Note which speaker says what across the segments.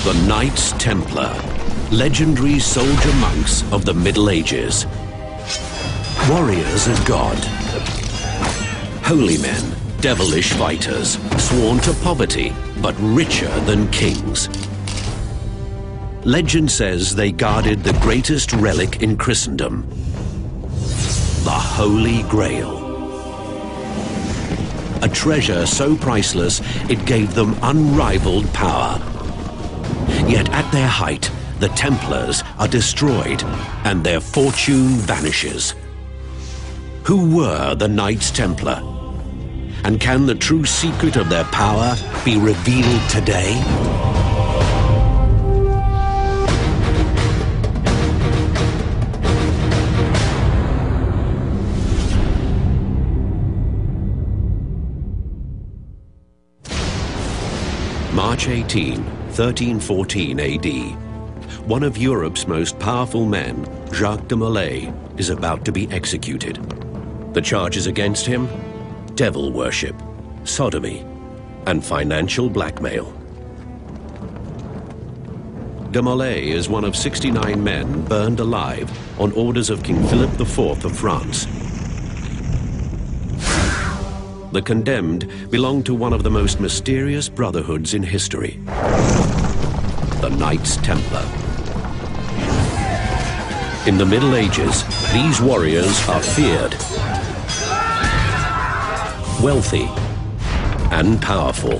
Speaker 1: The Knights Templar, legendary soldier monks of the Middle Ages. Warriors of God. Holy men, devilish fighters, sworn to poverty, but richer than kings. Legend says they guarded the greatest relic in Christendom, the Holy Grail. A treasure so priceless, it gave them unrivaled power. Yet at their height, the Templars are destroyed and their fortune vanishes. Who were the Knights Templar? And can the true secret of their power be revealed today? March 18, 1314 AD. One of Europe's most powerful men, Jacques de Molay, is about to be executed. The charges against him? Devil worship, sodomy, and financial blackmail. De Molay is one of 69 men burned alive on orders of King Philip IV of France. The condemned belonged to one of the most mysterious brotherhoods in history, the Knights Templar. In the Middle Ages, these warriors are feared, wealthy, and powerful.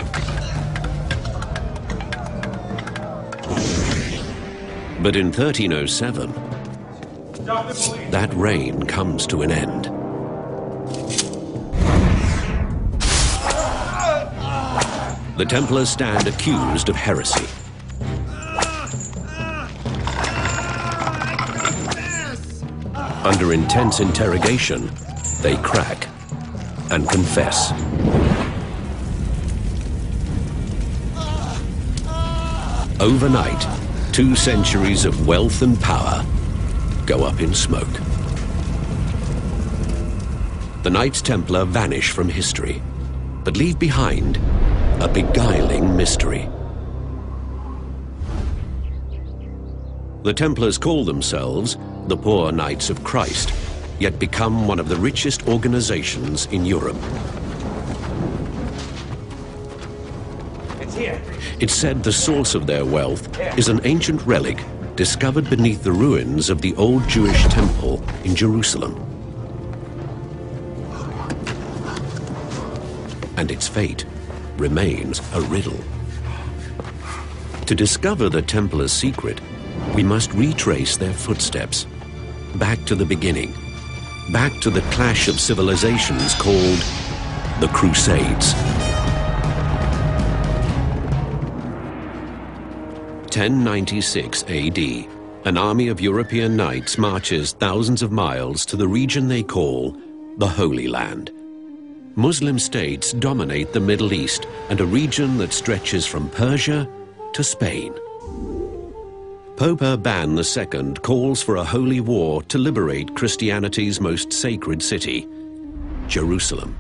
Speaker 1: But in 1307, that reign comes to an end. The Templars stand accused of heresy. Under intense interrogation, they crack and confess. Overnight, 2 centuries of wealth and power go up in smoke. The Knights Templar vanish from history, but leave behind a beguiling mystery. The Templars call themselves the Poor Knights of Christ, yet become one of the richest organizations in Europe. It's said the source of their wealth is an ancient relic discovered beneath the ruins of the old Jewish temple in Jerusalem. And its fate remains a riddle. To discover the Templars' secret, we must retrace their footsteps, back to the beginning, back to the clash of civilizations called the Crusades. 1096 AD, an army of European knights marches thousands of miles to the region they call the Holy Land. Muslim states dominate the Middle East and a region that stretches from Persia to Spain. Pope Urban II calls for a holy war to liberate Christianity's most sacred city, Jerusalem.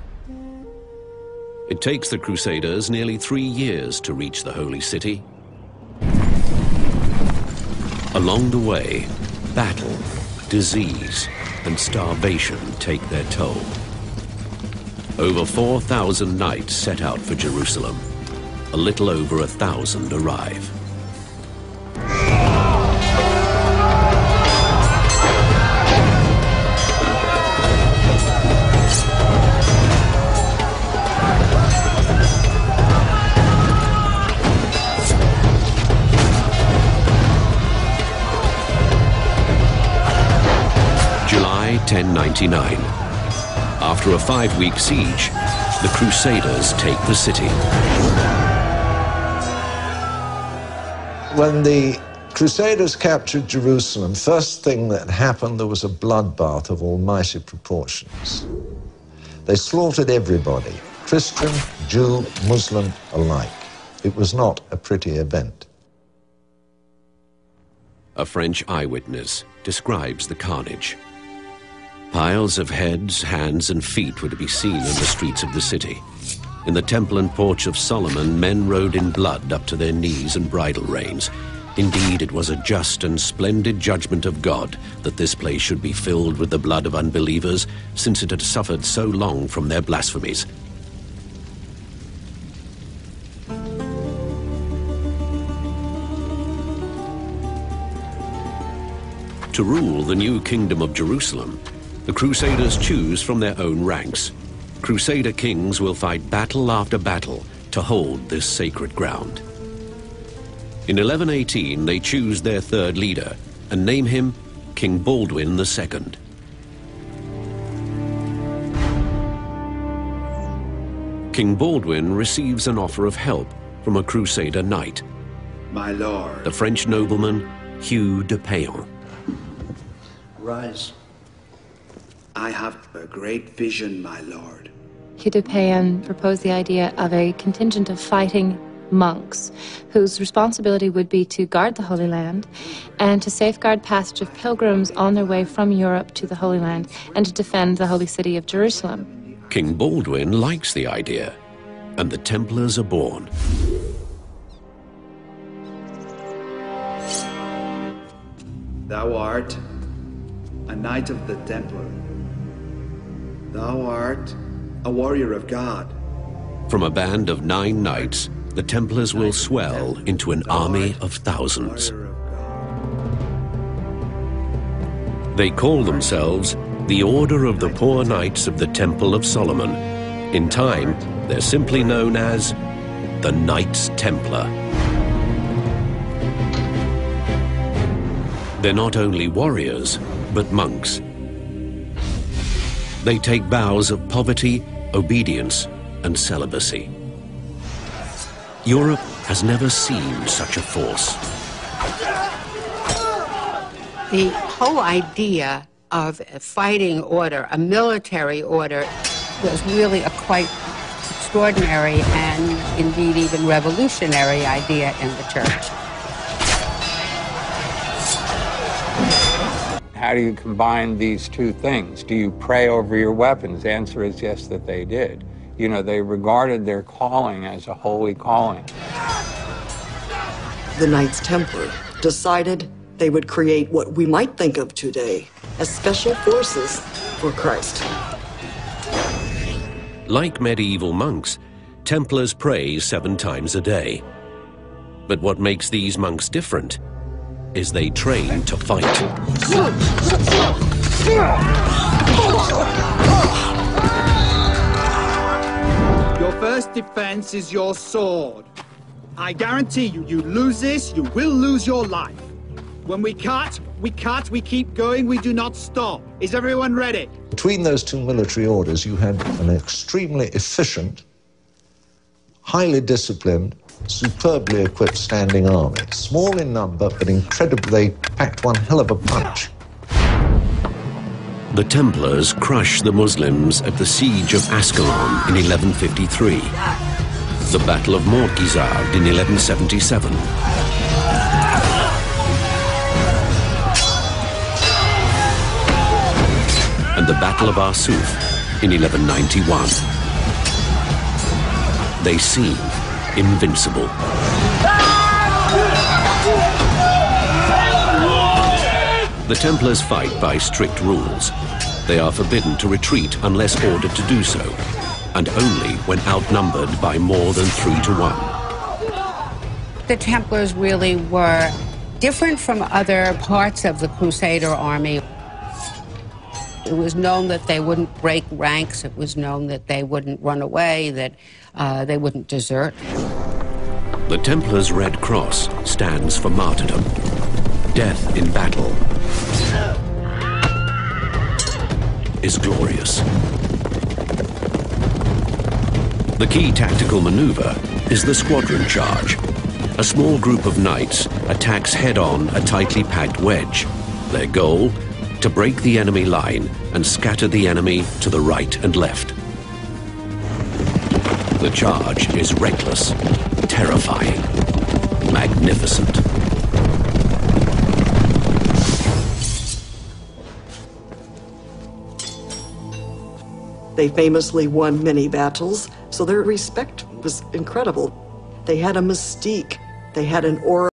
Speaker 1: It takes the Crusaders nearly 3 years to reach the holy city. Along the way, battle, disease, and starvation take their toll. Over 4,000 knights set out for Jerusalem. A little over 1,000 arrive. July 1099. After a 5-week siege, the Crusaders take the city.
Speaker 2: When the Crusaders captured Jerusalem, first thing that happened, there was a bloodbath of almighty proportions. They slaughtered everybody, Christian, Jew, Muslim alike. It was not a pretty event.
Speaker 1: A French eyewitness describes the carnage. Piles of heads, hands, and feet were to be seen in the streets of the city. In the temple and porch of Solomon, men rode in blood up to their knees and bridle reins. Indeed, it was a just and splendid judgment of God that this place should be filled with the blood of unbelievers, since it had suffered so long from their blasphemies. To rule the new kingdom of Jerusalem, the Crusaders choose from their own ranks. Crusader kings will fight battle after battle to hold this sacred ground. In 1118, they choose their third leader and name him King Baldwin II. King Baldwin receives an offer of help from a Crusader knight,
Speaker 3: my lord,
Speaker 1: the French nobleman Hugh de Payan.
Speaker 3: Rise. I have a great vision, my lord.
Speaker 4: Hugh de Payan proposed the idea of a contingent of fighting monks whose responsibility would be to guard the Holy Land and to safeguard passage of pilgrims on their way from Europe to the Holy Land and to defend the holy city of Jerusalem.
Speaker 1: King Baldwin likes the idea, and the Templars are born.
Speaker 3: Thou art a knight of the Templar. Thou art a warrior of God.
Speaker 1: From a band of 9 knights, the Templars will swell into an army of thousands. They call themselves the Order of the Poor Knights of the Temple of Solomon. In time, they're simply known as the Knights Templar. They're not only warriors, but monks. They take vows of poverty, obedience, and celibacy. Europe has never seen such a force.
Speaker 5: The whole idea of a fighting order, a military order, was really a quite extraordinary and indeed even revolutionary idea in the church.
Speaker 6: How do you combine these two things? Do you pray over your weapons? The answer is yes, that they did. You know, they regarded their calling as a holy calling.
Speaker 7: The Knights Templar decided they would create what we might think of today as special forces for Christ.
Speaker 1: Like medieval monks, Templars pray 7 times a day. But what makes these monks different is they train to fight.
Speaker 8: Your first defense is your sword. I guarantee you, you lose this, you will lose your life. When we cut, we keep going, we do not stop. Is everyone ready?
Speaker 2: Between those two military orders, you had an extremely efficient, highly disciplined, superbly equipped standing army. Small in number, but incredibly, they packed one hell of a punch.
Speaker 1: The Templars crush the Muslims at the siege of Ascalon in 1153, the Battle of Mortgizard in 1177, and the Battle of Arsuf in 1191. They seem invincible. The Templars fight by strict rules. They are forbidden to retreat unless ordered to do so, and only when outnumbered by more than 3 to 1.
Speaker 5: The Templars really were different from other parts of the Crusader army. It was known that they wouldn't break ranks. It was known that they wouldn't run away, that they wouldn't desert.
Speaker 1: The Templars' Red Cross stands for martyrdom, death in battle is glorious. The key tactical maneuver is the squadron charge. A small group of knights attacks head-on a tightly packed wedge. Their goal? To break the enemy line and scatter the enemy to the right and left. The charge is reckless, terrifying, magnificent.
Speaker 7: They famously won many battles, So their respect was incredible. They had a mystique. They had an aura.